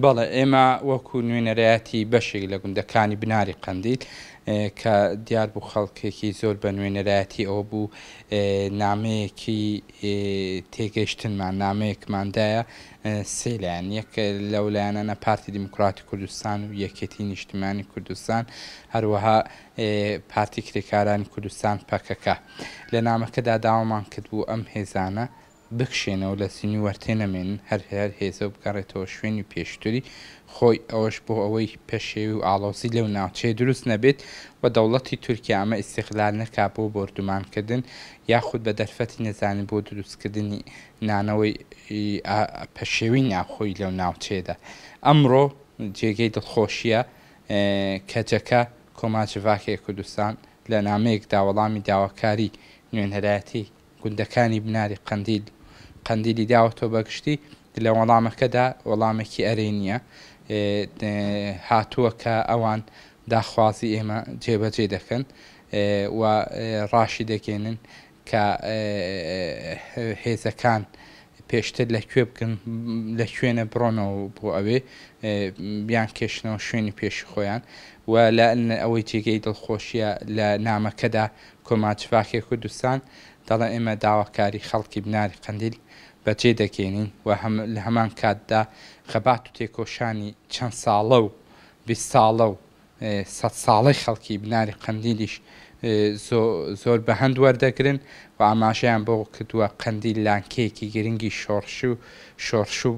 بەڵێ ئێمە وەکو نوێنەرایەتی بەشێک لە گوندەکانی بناری قەندیل کە دیار بوو خەڵکێکی زۆر بە نوێنەرایەتی ئەوە بوو نامەیەکی تێگەیشتنمان نامەیەکماندایە سێلایەن یەک لەولایەنە پارتی دیموکراتی کوردستان و یەکێتی نیشتیمانی کوردستان هەروەها پارتی کرێکارانی کوردستان پەکەکە لە نامەکەدا داوامان کردبوو ئەم هێزانە بکشێنەوە لە سینی وەرتێنەمێنن هەر هێزە بگەڕێتەوە شوێنی پێشتری خۆی ئەوەش بۆ ئەوەی پێشێوی و ئاڵۆزی لەو ناوچەیە دروست نەبێت و دەوڵەتی تورکیا ئەمە ئیستیقلال نەکا بۆ بردومانکردن یاخود بە دەرفەتی نەزانی بۆ دروستکردنی نانەوەی پەشێوی ناوخۆی لەو ناوچەیەدا ئەمڕۆ جێگەی دڵخۆشیە کەجەکە کۆماجڤاکێ کوردستان لە نامەیەکدا وەڵامی داواکاری نوێنەرایەتی گوندەکانی بناری قەندیلی داوەتەوە بەگشتی لە وەڵامەکەدا وەڵامێکی ئەرێنیە هاتووە کە ئەوان داخوازی ئێمە جێبەجێ دەکەن و ڕاشی دەگەێنن کە هێزەکان پێشتر لەکوێ بکەن لە کوێنە بڕۆنەوە بۆ ئەوێ بیان کێشنەوە شوێنی پێشی خۆیان و لە ئەوەی جێگەی دڵخۆشیە لە نامەکەدا کۆماچڤاکێ کوردستان دەڵێن ئێمە داواکاری خەڵکی بناری قەندیل بەجێ دەگەێنین و لە هەمان کاتدا خەبات و تێکۆشانی چەند ساڵە و 20 ساڵە و 100 ساڵەی خەڵکی بناری قەندیلیش زۆر بە هەند وەردەگرن و ئاماژەیان بۆ کردووە قەندیل لانکەیەکی گرنگی شۆڕش و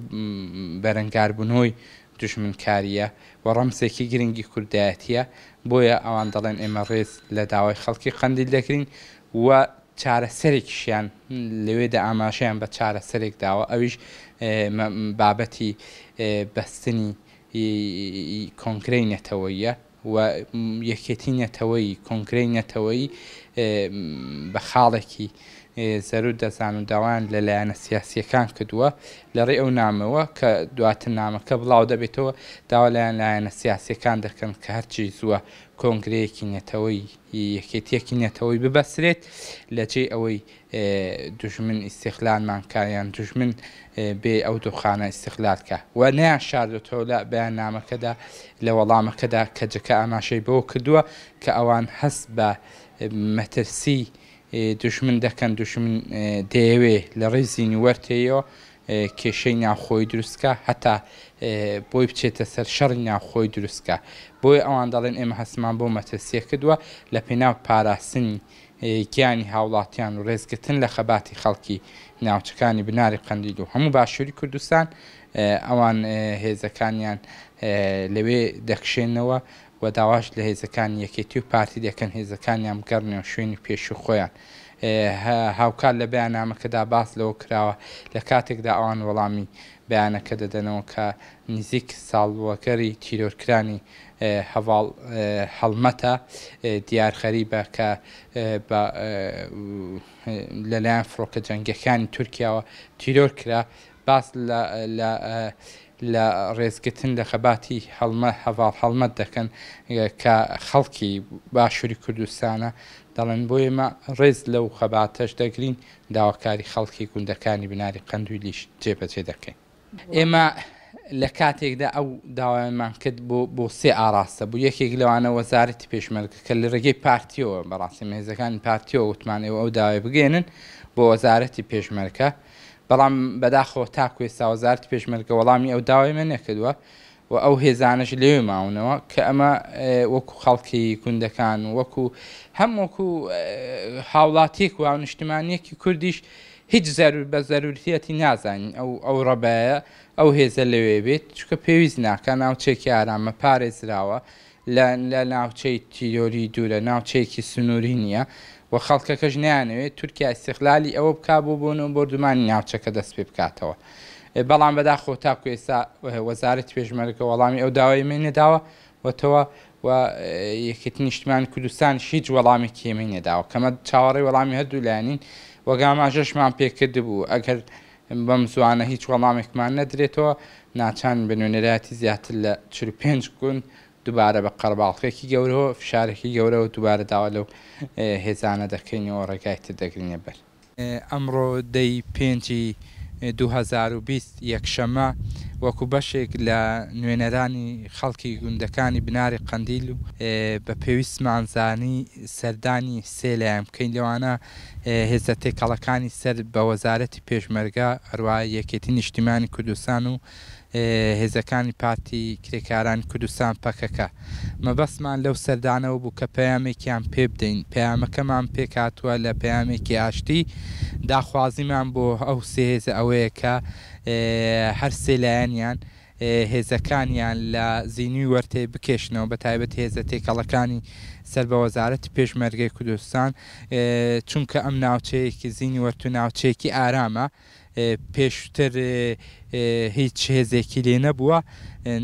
بەرەنگاربوونەوەی دوژمنکاریە و ڕەمزێکی گرنگی کوردایەتیە بۆیە ئەوان دەڵێن ئێمە ڕێز لە داوای خەڵکی قەندیل دەکرین و چارەسەرێکیشیان لەوێدا ئاماژەیان بە چارەسەرێک داوە ئەویش بابەتی بەستنی کۆنگرەی نەتەوەییە و یەکێتی نەتەوەی کۆنگرەی نەتەوەیی بە خاڵێکی زەرور دەزان و داوایان لەلایەنە سیاسیەکان کردووە لەڕێ ئەو نامەوە کە دواتر نامەکە بڵاو دەبێتەوە داوا لایەنە سیاسیەکان دەکەن کە هەرچی زووە کۆنگرەیەکی نێتەوەی یەکێتیەکی نێتەوەی ببەسرێت لەجێ ئەوەی دوژمن ئیستیقلالمان کاریان دوژمن بێ ئەو دۆخانە ئیستیقلالکە و نەیان شاردێتەوە لە بەیاننامەکەدا لە وەڵامەکەدا کەجەکە ئاماژەی بەوە کردووە کە ئەوان هەست بە مەترسی دوژمن دەکەن دوژمن دەیەوێ لە ڕێزی نیوەرتەیەوە کێشەی ناوخۆی دروستکە هەتا بۆی بچێتە سەر شەڕی ناوخۆی دروستکە بۆی ئەوان دەڵێن ئێمە هەسمان بۆ مەترسیە کردووە لە پێناو پاراستنی گیانی هاوڵاتیان و ڕێزگرتن لە خەباتی خەڵکی ناوچەکانی بناری قەندیل و هەموو باشووری کوردستان ئەوان هێزەکانیان لەوێ دەکشێنەوە و داواش لە هێزەکانی یەکێتی و پارتی دەکەن هێزەکانیان بگەڕنەوە شوێنی پێش و خۆیان هاوکات لە بەیاننامەکەدا باس لەوە کراوە لە کاتێکدا ئەوان وەڵامی بەیانەکە دەدەنەوە کە نزیک ساڵوەکەری تیرۆرکرانی هەواڵ هەڵمەتە دیارخەریبە کە لەلایەن فڕۆکە جەنگەکانی تورکیاوە تیرۆر کرا باس لە ڕێزگرتن لە خەباتی هەواڵ هەڵمەت دەکەن کە خەڵکی باشووری کوردستانە دەڵێن بۆ ئێمە ڕێز لەو خەباتەش دەگرین داواکاری خەڵکی گوندەکانی بناری قەندیلیش جێبەجێ دەکەین ئێمە لە کاتێکدا ئەو داوایمان کرد بۆ سێ ئاراستە بوو یەکێک لەوانە وەزارەتی پێشمەرگە کە لە ڕێگەی پارتیەوە بەڕاستی مێزەکانی پارتیەوە وتمانەوە ئەو داوای بگێنن بۆ وەزارەتی پێشمەرگە بەڵام بەداخەوە تاکو ئێستا وەزارەتی پێشمەرگە وەڵامی ئەو داوای من نەکردووە و ئەو هێزانەش لێوێ ماونەوە کە ئەمە وەکو خەڵکی گوندەکان وەکو وەکو هاوڵاتیەک و نیشتیمانیەکی کوردیش هیچ بە زەرورەتی نازانین ئەو ڕەبایە ئەو هێزە لەوێ بێت چکە پێویست ناکە ناوچێکی ئارامە پارێزراوە لە ناوچەی تیرۆری دوورە ناوچەیەکی سنووری نییە و خەڵکەکەش نیانەوێت تورکیا ئیستیقلالی ئەوە بکا بۆنەوە بردومانی ناوچەکە دەست پێ بکاتەوە بەڵام بەداخەوە تاکو ئێستا وەزارەتی پێشمەرگە وەڵامی ئەو داوای من نەداوە وەتەوە و یەکێتی نیشتیمانی کوردستان هیچ وەڵامێکی ئێمەی نەداوە کەمە چاوەڕێی وەڵامی هەردوو لایەنین وەگاماژەشمان پێکرد بوو ئەگەر بەم زوانە هیچ وەڵامێکمان نەدرێتەوە ناچان بە نوێنەرایەتی زیاتر لە 45 گوند دووبارە بە قەرەباڵغێکی گەورەوە فشارێکی گەورەوە دووبارە داوا لەو هێزانە دەکەینەوە ڕێگای تر دەگرینە بەر. ئەمڕۆ دەی 5 2020 یەکشەمە وەکو بەشێک لە نوێنەرانی خەڵکی گوندەکانی بناری قەندیل و بە پێویستمان زانی سەردانی سێ لایەن بکەین لەوانە هێزە تێکەڵەکانی سەر بە وەزارەتی پێشمەرگە هەروە یەکێتی نیشتیمانی کوردستان و هێزەکانی پارتی کرێکارانی کوردستان پەکەکە مەبەستمان لەو سەردانەوە بوو کە پەیامێکیان پێ بدەین پەیامەکەمان پێکاتووە لە پەیامێکی ئاشتی داخوازیمان بۆ ئەو سێ هێزە ئەوەیە کە هەر سێ لایەنیان هێزەکانیان لە زینوی وەرتێ بکێشنەوە بە تایبەت هێزە تێکەڵەکانی سەر بە وەزارەتی پێشمەرگەی کوردستان چونکە ئەم ناوچەیەکی زینی وەرت و ناوچەیەکی ئارامە پێشتر هیچ هێزێکی لێ نەبووە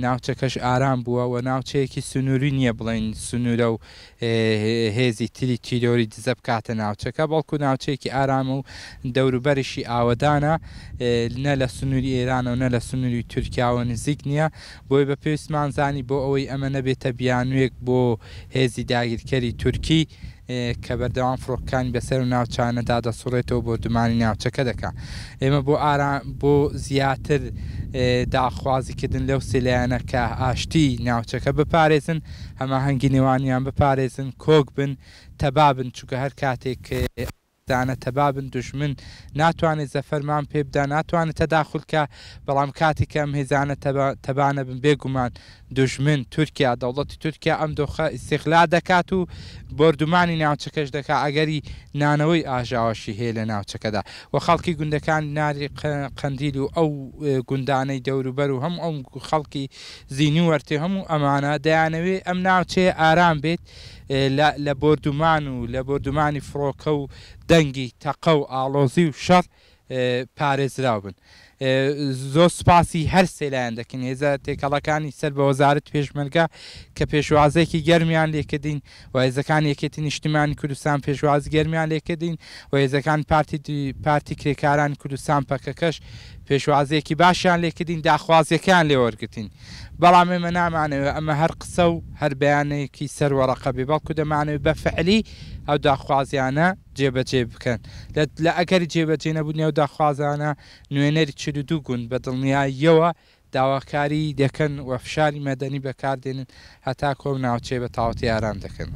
ناوچەکەش ئارام بووە و ناوچەیەکی سنووری نییە بڵین سنوورە و هێزی تری تیرۆری دزە بکاتە ناوچەکە بەڵکو ناوچەیەکی ئارامە و دەوروبەریشی ئاوەدانە نە لە سنووری ئێرانە و نە لە سنووری تورکیاوە نزیک نییە بۆی بە پێویستمان زانی بۆ ئەوەی ئەمە نەبێتە بیانوێک بۆ هێزی داگیرکەری تورکی کە بەردەوام فڕۆکەکانی بەسەر و ناوچانەدا دەسوڕێتەوە بۆ دومانی ناوچەکە دەکات ئێمە بۆ زیاتر داخوازیکردن لەو سێلایەنە کە ئاشتی ناوچەکە بپارێزن هەماهەنگی نێوانیان بپارێزن کۆک بن تەبابن چونکە هەر کاتێک دانە تەبابن دوژمن ناتوانێت زەفەرمان پێ بدا ناتوانێت تەداخولکە بەڵام کاتی کە ئەم هێزانە تەبانە بن بێگومان دوژمن تورکیا دەوڵەتی تورکیا ئەم دۆخە ئیستیغلال دەکات و بردومانی ناوچەکەش دەکات ئەگەری نانەوەی ئاژاوەشی هەیە لە ناوچەکەدا و خەڵکی گوندەکان ناری قەندیل و ئەو گوندانەی دەوروبەر و هەموو ئەم خەڵکی زینی وەرتێ هەموو ئەمانە دەیانەوێت ئەم ناوچەیە ئارام بێت لە بردومان و لە بردومانی فڕۆکە و دەنگی تەقە و ئاڵۆزی و شەڕ پارێزراو بن. زۆر سپاسی هەر سێلایەن دەکەین هێزە تێکەڵەکانی سەر بە وەزارەت پێشمەرگە کە پێشوازێکی گەرمیان لێکردین و هێزەکان یەکێتی نیشتیمانی کوردستان پێشواز گەرمیان لێکردین و هێزەکان پارتی کرێکارانی کوردستان پەکەکەش پێشوازێکی باشیان لێکردین داخوازیەکان لێ وەرگرتین بەڵام ئێمە نامانەوێت ئەمە هەر قسە و هەر بەیانەیەکی سەروەڕەقە بێ بەڵکو دەمانەوێت بە فعلی ئەو داخوازیانە جێبەجێ بکەن لە ئەگەری جێبەجێ نەبوونی ئەو داخوازانە نوێنەری 42 گوند بە دڵنیاییەوە داواکاری دەکەن و فشاری مەدەنی بەکاردێنن هەتا کۆم ناوچێ بە تاوەتی ئارام دەکەن.